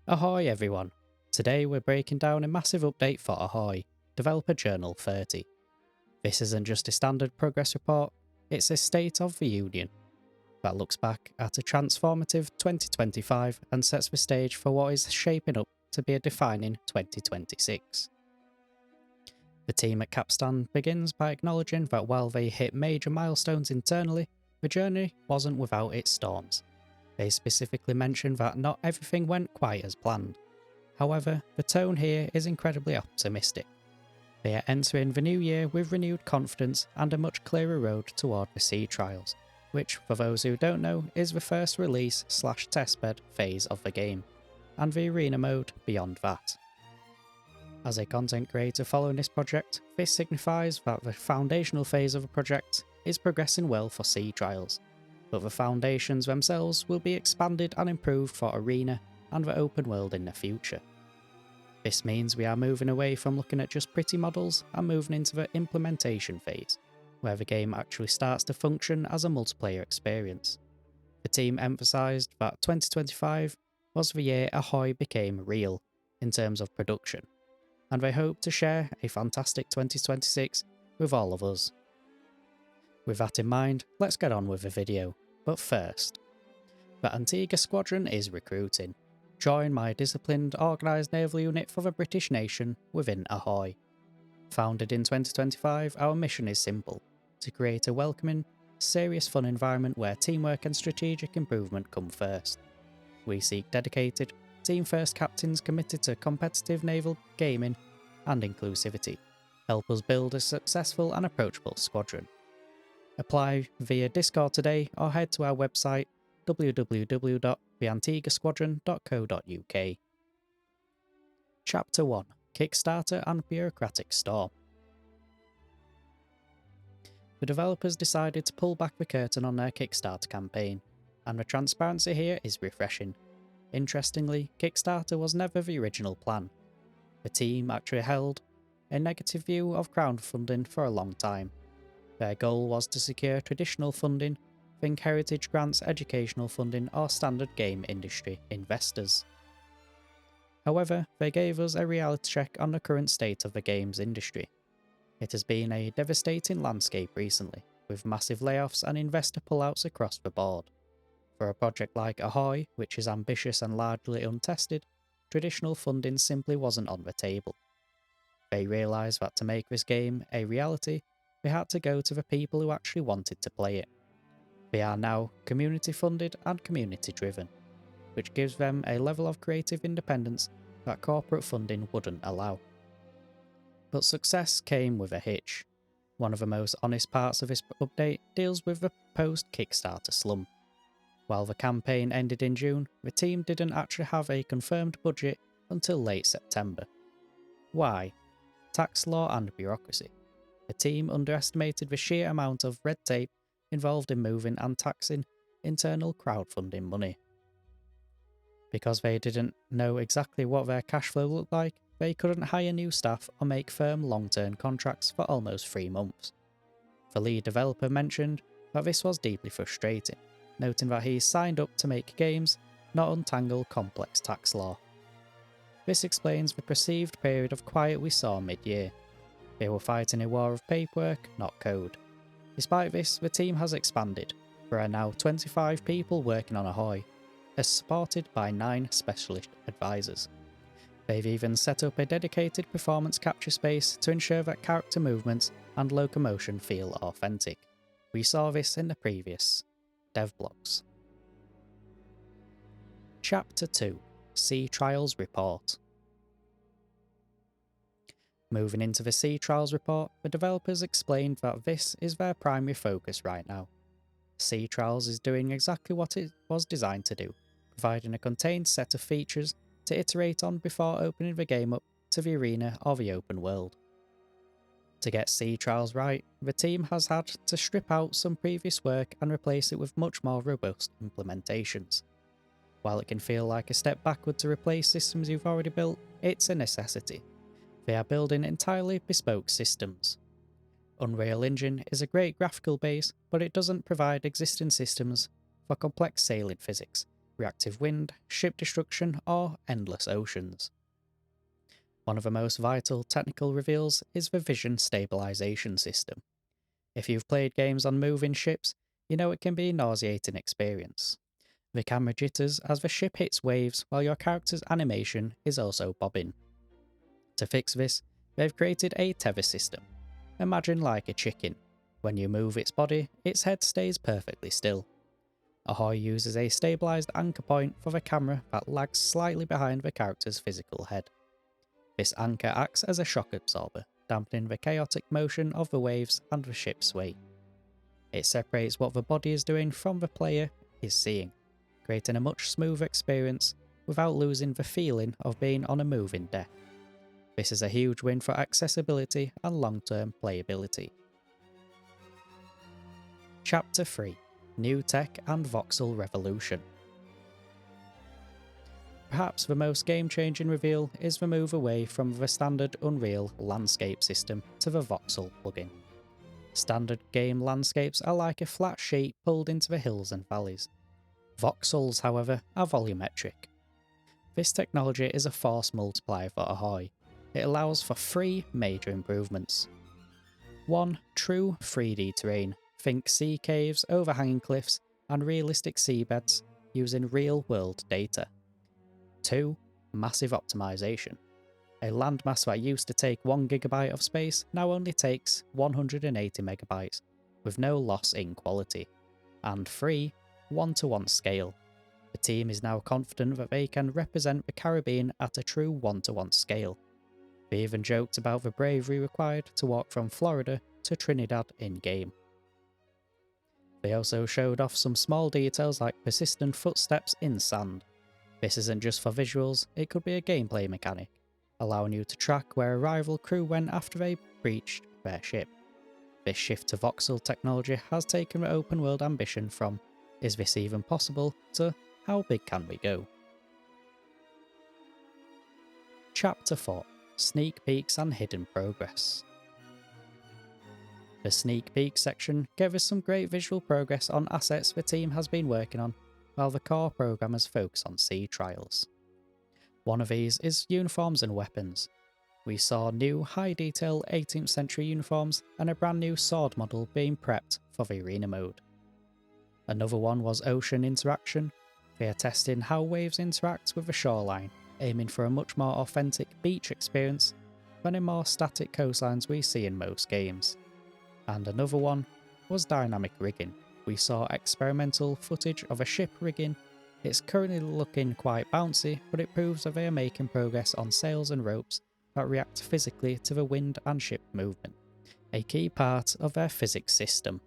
Ahoy everyone! Today we're breaking down a massive update for Ahoy, Developer Journal 30. This isn't just a standard progress report, it's a State of the Union that looks back at a transformative 2025 and sets the stage for what is shaping up to be a defining 2026. The team at Capstan begins by acknowledging that while they hit major milestones internally, the journey wasn't without its storms. They specifically mention that not everything went quite as planned. However, the tone here is incredibly optimistic. They are entering the new year with renewed confidence and a much clearer road toward the sea trials, which, for those who don't know, is the first release/testbed phase of the game, and the arena mode beyond that. As a content creator following this project, this signifies that the foundational phase of the project is progressing well for sea trials, but the foundations themselves will be expanded and improved for arena and the open world in the future. This means we are moving away from looking at just pretty models and moving into the implementation phase, where the game actually starts to function as a multiplayer experience. The team emphasised that 2025 was the year Ahoy became real in terms of production, and they hope to share a fantastic 2026 with all of us. With that in mind, let's get on with the video, but first, the Antigua Squadron is recruiting. Join my disciplined, organised naval unit for the British nation within Ahoy. Founded in 2025, our mission is simple: to create a welcoming, serious fun environment where teamwork and strategic improvement come first. We seek dedicated, team-first captains committed to competitive naval gaming and inclusivity. Help us build a successful and approachable squadron. Apply via Discord today or head to our website www.theantiguasquadron.co.uk. Chapter 1: Kickstarter and Bureaucratic Storm. The developers decided to pull back the curtain on their Kickstarter campaign, and the transparency here is refreshing. Interestingly, Kickstarter was never the original plan. The team actually held a negative view of crowdfunding for a long time. Their goal was to secure traditional funding, think heritage grants, educational funding, or standard game industry investors. However, they gave us a reality check on the current state of the games industry. It has been a devastating landscape recently, with massive layoffs and investor pullouts across the board. For a project like Ahoy, which is ambitious and largely untested, traditional funding simply wasn't on the table. They realised that to make this game a reality, they had to go to the people who actually wanted to play it. They are now community funded and community driven, which gives them a level of creative independence that corporate funding wouldn't allow. But success came with a hitch. One of the most honest parts of this update deals with the post-Kickstarter slump. While the campaign ended in June, the team didn't actually have a confirmed budget until late September. Why? Tax law and bureaucracy. The team underestimated the sheer amount of red tape involved in moving and taxing internal crowdfunding money. Because they didn't know exactly what their cash flow looked like, they couldn't hire new staff or make firm long-term contracts for almost 3 months. The lead developer mentioned that this was deeply frustrating, noting that he signed up to make games, not untangle complex tax law. This explains the perceived period of quiet we saw mid-year. They were fighting a war of paperwork, not code. Despite this, the team has expanded. There are now 25 people working on Ahoy, as supported by 9 specialist advisors. They've even set up a dedicated performance capture space to ensure that character movements and locomotion feel authentic. We saw this in the previous dev blocks. Chapter 2: Sea Trials Report. Moving into the Sea Trials report, the developers explained that this is their primary focus right now. Sea Trials is doing exactly what it was designed to do, providing a contained set of features to iterate on before opening the game up to the arena or the open world. To get Sea Trials right, the team has had to strip out some previous work and replace it with much more robust implementations. While it can feel like a step backward to replace systems you've already built, it's a necessity. They are building entirely bespoke systems. Unreal Engine is a great graphical base, but it doesn't provide existing systems for complex sailing physics, reactive wind, ship destruction, or endless oceans. One of the most vital technical reveals is the vision stabilization system. If you've played games on moving ships, you know it can be a nauseating experience. The camera jitters as the ship hits waves while your character's animation is also bobbing. To fix this, they've created a tether system. Imagine like a chicken. When you move its body, its head stays perfectly still. Ahoy uses a stabilised anchor point for the camera that lags slightly behind the character's physical head. This anchor acts as a shock absorber, dampening the chaotic motion of the waves and the ship's sway. It separates what the body is doing from the player is seeing, creating a much smoother experience without losing the feeling of being on a moving deck. This is a huge win for accessibility and long-term playability. Chapter 3: New Tech and Voxel Revolution. Perhaps the most game-changing reveal is the move away from the standard Unreal landscape system to the Voxel plugin. Standard game landscapes are like a flat sheet pulled into the hills and valleys. Voxels, however, are volumetric. This technology is a force multiplier for Ahoy. It allows for 3 major improvements. 1. True 3D terrain. Think sea caves, overhanging cliffs, and realistic seabeds using real-world data. 2. Massive optimization. A landmass that used to take 1 GB of space now only takes 180 MB, with no loss in quality. And 3. One-to-one scale. The team is now confident that they can represent the Caribbean at a true one-to-one scale. They even joked about the bravery required to walk from Florida to Trinidad in-game. They also showed off some small details like persistent footsteps in sand. This isn't just for visuals, it could be a gameplay mechanic, allowing you to track where a rival crew went after they breached their ship. This shift to voxel technology has taken the open world ambition from "is this even possible?" to "how big can we go?" Chapter 4: Sneak Peeks and Hidden Progress. The sneak peek section gave us some great visual progress on assets the team has been working on, while the core programmers focus on sea trials. One of these is uniforms and weapons. We saw new high-detail 18th century uniforms and a brand new sword model being prepped for the arena mode. Another one was ocean interaction. They are testing how waves interact with the shoreline, aiming for a much more authentic beach experience than in more static coastlines we see in most games. And another one was dynamic rigging. We saw experimental footage of a ship rigging. It's currently looking quite bouncy, but it proves that they are making progress on sails and ropes that react physically to the wind and ship movement, a key part of their physics system.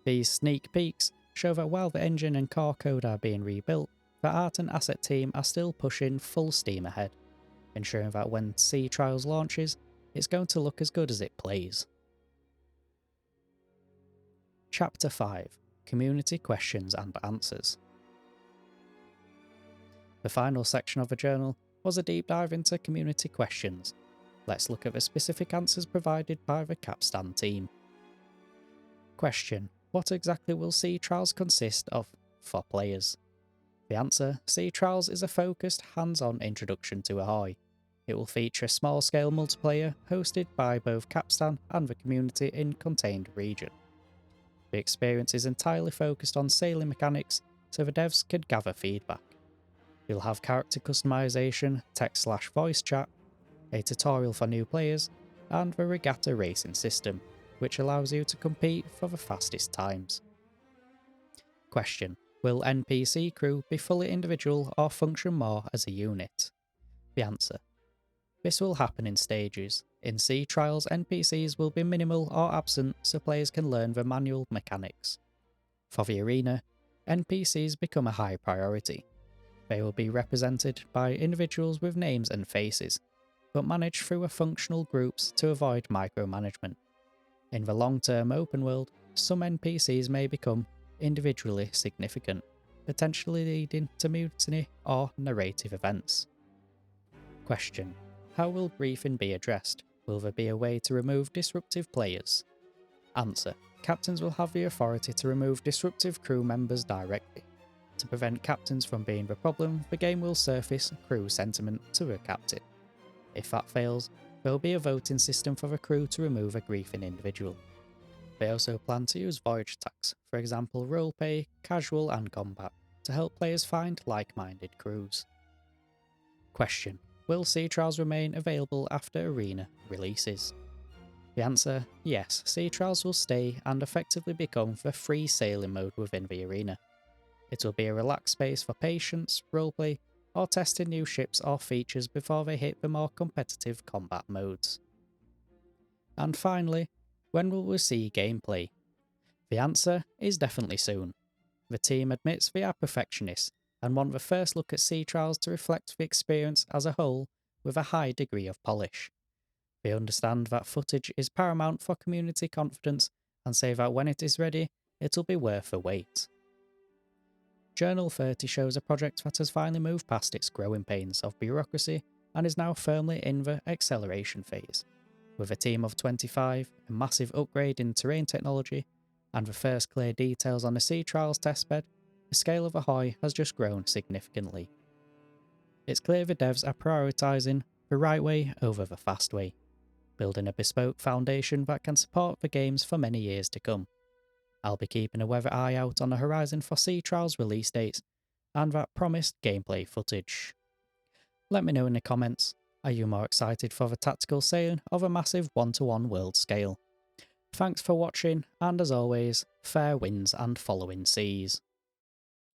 These sneak peeks show that while the engine and core code are being rebuilt, the art and asset team are still pushing full steam ahead, ensuring that when Sea Trials launches, it's going to look as good as it plays. Chapter 5: Community Questions and Answers. The final section of the journal was a deep dive into community questions. Let's look at the specific answers provided by the Capstan team. Question: what exactly will Sea Trials consist of for players? The answer: Sea Trials is a focused, hands-on introduction to Ahoy. It will feature small-scale multiplayer hosted by both Capstan and the community in contained region. The experience is entirely focused on sailing mechanics, so the devs can gather feedback. You'll have character customization, text/voice chat, a tutorial for new players, and the regatta racing system, which allows you to compete for the fastest times. Question: will NPC crew be fully individual or function more as a unit? The answer: this will happen in stages. In Sea Trials, NPCs will be minimal or absent so players can learn the manual mechanics. For the arena, NPCs become a high priority. They will be represented by individuals with names and faces, but managed through functional groups to avoid micromanagement. In the long-term open world, some NPCs may become individually significant, potentially leading to mutiny or narrative events. Question: how will griefing be addressed? Will there be a way to remove disruptive players? Answer: captains will have the authority to remove disruptive crew members directly. To prevent captains from being the problem, the game will surface crew sentiment to a captain. If that fails, there will be a voting system for the crew to remove a griefing individual. They also plan to use voyage attacks, for example roleplay, casual and combat, to help players find like-minded crews. Question: will Sea Trials remain available after Arena releases? The answer: yes, Sea Trials will stay and effectively become the free sailing mode within the Arena. It will be a relaxed space for patience, roleplay, or testing new ships or features before they hit the more competitive combat modes. And finally, when will we see gameplay? The answer is definitely soon. The team admits they are perfectionists and want the first look at Sea Trials to reflect the experience as a whole with a high degree of polish. They understand that footage is paramount for community confidence and say that when it is ready, it will be worth the wait. Journal 30 shows a project that has finally moved past its growing pains of bureaucracy and is now firmly in the acceleration phase. With a team of 25, a massive upgrade in terrain technology, and the first clear details on the Sea Trials testbed, the scale of Ahoy has just grown significantly. It's clear the devs are prioritising the right way over the fast way, building a bespoke foundation that can support the games for many years to come. I'll be keeping a weather eye out on the horizon for Sea Trials release dates and that promised gameplay footage. Let me know in the comments, are you more excited for the tactical sailing or the massive one-to-one world scale? Thanks for watching, and as always, fair winds and following seas.